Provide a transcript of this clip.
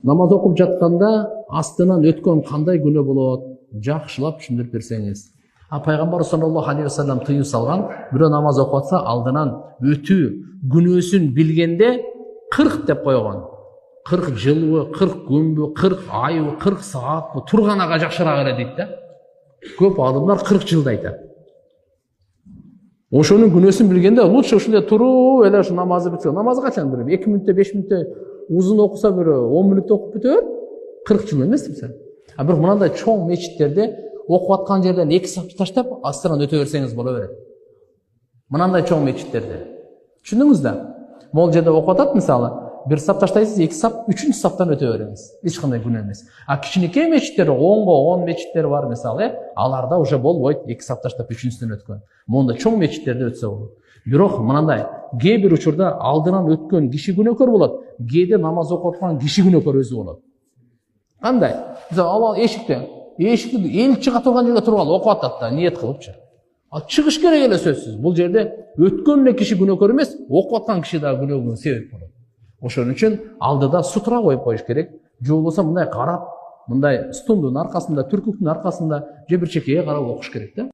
намаз окуп жатканда астынан өткөн кандай күнөө болот, жакшылап түшүндүрүп берсеңиз. Пайгамбар саллаллаху алейхи вассалам тыюу салган, бирөө намаз окуп атса алдынан өтүү күнөөсүн билгенде 40 деп койгон. 40 жылбы, 40 күнбү, 40 айбы, 40 саатпы турган ага жакшыраак эле дейт да. Көп алымдар 40 жылды айтат. Ошонун күнөөсүн билгенде лучше ушундай туруп эле ушу намазды бүтсө. Намазы качан бирөө 2 мүнөттө, 5 мүнөттө узун окуса бирөө 10 мүнөттө окуп бүтөбөр. 40 жыл эмес мисалы. Бирок мынандай чоң мечиттерде окуп аткан жерден 2 сапты таштап астынан өтө берсеңиз боло берет. Мынандай чоң мечиттерде. Түшүндүңүз да? Могул жерде окуп атат мисалы, 1 сап таштайсыз, 2 сап, 3-чү саптан өтө бериңиз. Эч кандай күнөө эмес. Кичинекей мечиттер 10го 10 мечиттер бар мисалы, аларда уже болбойт 2 сап таштап 3-чүсүнөн өткөн. Монда чоң мечиттерде өтсө болот. Бирок мынандай кээ бир учурда алдынан өткөн киши күнөөкөр болот, кээде намаз окуп аткан киши күнөөкөр өзү болот. Кандай? Мисалы эшикте эл чыга турган жерде туруп алып окуп атат да, ниет кылыпчы. Чыгыш керек эле сөзсүз. Бул жерде өткөн эле киши күнөөкөр эмес, окуп аткан киши да күнөөгө себеп болот. Ошон үчүн алдыда сутра коюп коюш керек. Же болбосо мындай карап, мындай стулдун аркасында, түркүктүн аркасында же бир чекеге карап окуш керек да.